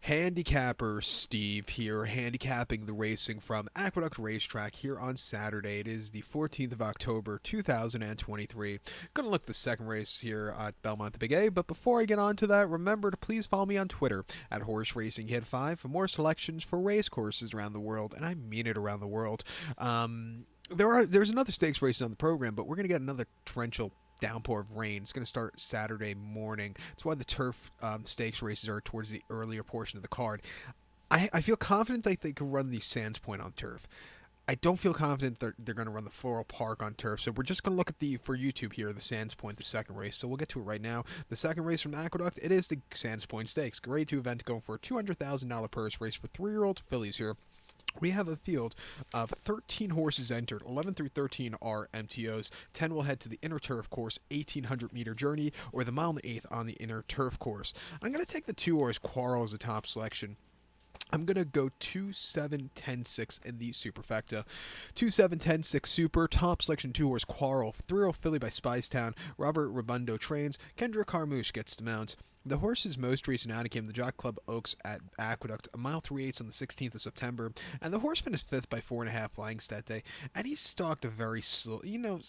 Handicapper Steve here, handicapping the racing from Aqueduct Racetrack here on Saturday. It is the 14th of October, 2023. Gonna look at the second race here at Belmont the Big A, but before I get on to that, remember to please follow me on Twitter at Horse Racing Hit 5 for more selections for race courses around the world, and I mean it around the world. There's another stakes race on the program, but we're gonna get another torrential downpour of rain. It's going to start Saturday morning. That's why the turf stakes races are towards the earlier portion of the card. I feel confident that they can run the Sands Point on turf. I don't feel confident they're going to run the Floral Park on turf, so we're just going to look at for YouTube here, the Sands Point, the second race. So we'll get to it right now. The second race from Aqueduct, it is the Sands Point Stakes. Grade 2 event going for a $200,000 purse race for 3-year-old fillies here. We have a field of 13 horses entered. 11 through 13 are MTOs. 10 will head to the inner turf course, 1,800-meter journey, or the mile and eighth on the inner turf course. I'm going to take the 2-horse Quarrel as a top selection. I'm going to go 2, 7, 10, 6 in the superfecta. 2, 7, 10, 6 super. Top selection 2-horse Quarrel. 3-year-old filly by Spicetown. Robert Rabundo trains. Kendra Carmouche gets the mount. The horse's most recent outing came the Jock Club Oaks at Aqueduct, a mile 3/8 on the 16th of September, and the horse finished 5th by 4.5 lengths that day, and he stalked a very slow,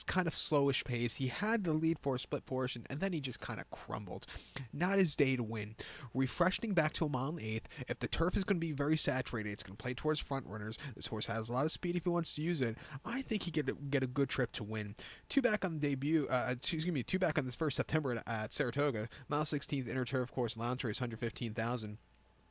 kind of slowish pace. He had the lead for a split portion, and then he just kind of crumbled. Not his day to win. Refreshing back to a mile and eighth. If the turf is going to be very saturated, it's going to play towards front runners. This horse has a lot of speed if he wants to use it. I think he could get a good trip to win. Two back on the debut, two back on this first September at Saratoga, mile 16th inner turf course, lounge race, 115,000.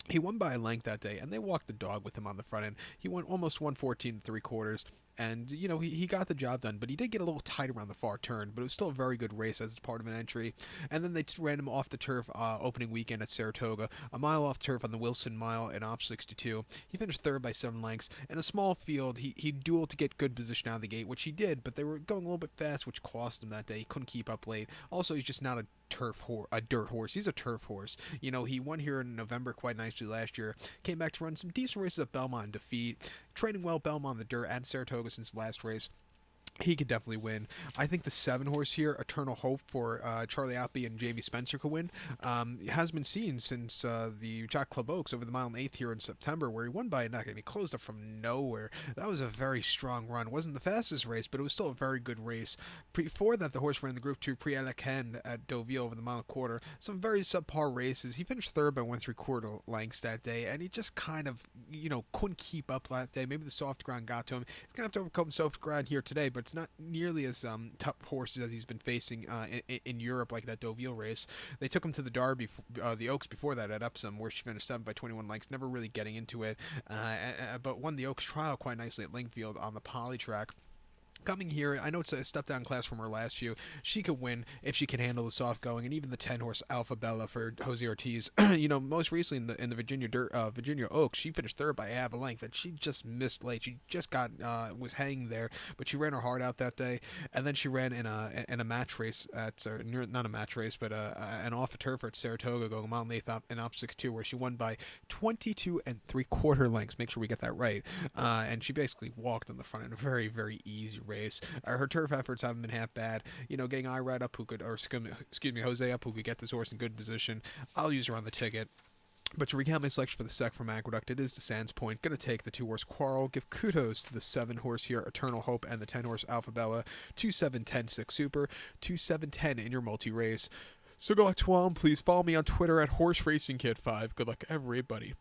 He won by a length that day, and they walked the dog with him on the front end. He went almost 114 3/4. And, he got the job done, but he did get a little tight around the far turn, but it was still a very good race as part of an entry. And then they ran him off the turf opening weekend at Saratoga, a mile off turf on the Wilson Mile in Op 62. He finished third by 7 lengths. In a small field, he dueled to get good position out of the gate, which he did, but they were going a little bit fast, which cost him that day. He couldn't keep up late. Also, he's just not a dirt horse. He's a turf horse. He won here in November quite nicely last year. Came back to run some decent races at Belmont and defeat. Training well Belmont on the dirt and Saratoga since the last race. He could definitely win. I think the 7-horse here, Eternal Hope for Charlie Appy and Jamie Spencer could win. Has been seen since the Jock Club Oaks over the mile and eighth here in September, where he won by a neck and he closed up from nowhere. That was a very strong run. Wasn't the fastest race, but it was still a very good race. Before that, the horse ran the Group 2 Prix-à-la-Cannes at Deauville over the mile and quarter. Some very subpar races. He finished third by 1 3/4 lengths that day, and he just kind of, couldn't keep up that day. Maybe the soft ground got to him. He's going to have to overcome soft ground here today, but it's not nearly as tough horses as he's been facing in Europe, like that Deauville race. They took him to the Derby, the Oaks before that at Epsom, where she finished 7 by 21 lengths, never really getting into it, but won the Oaks trial quite nicely at Lingfield on the poly track. Coming here, I know it's a step down class from her last few. She could win if she can handle the soft going, and even the 10-horse Alpha Bella for Jose Ortiz. Most recently in the Virginia Oaks, she finished third by half a length, and she just missed late. She just was hanging there, but she ran her heart out that day, and then she ran in a match race not a match race, but an off a turf at Saratoga, going a mile and eighth in Op 62, where she won by 22 3/4 lengths. Make sure we get that right. And she basically walked on the front in a very, very easy race. Her turf efforts haven't been half bad. Getting Irad up Jose up, who could get this horse in good position. I'll use her on the ticket. But to recount my selection for the sec from Aqueduct, it is the Sands Point. Going to take the 2-horse Quarrel. Give kudos to the 7-horse here, Eternal Hope, and the 10-horse Alpha Bella. 2, 7, 10, 6 super. 2, 7, 10 in your multi-race. So good luck to all. Please follow me on Twitter at Horse Racing Kid 5. Good luck, everybody.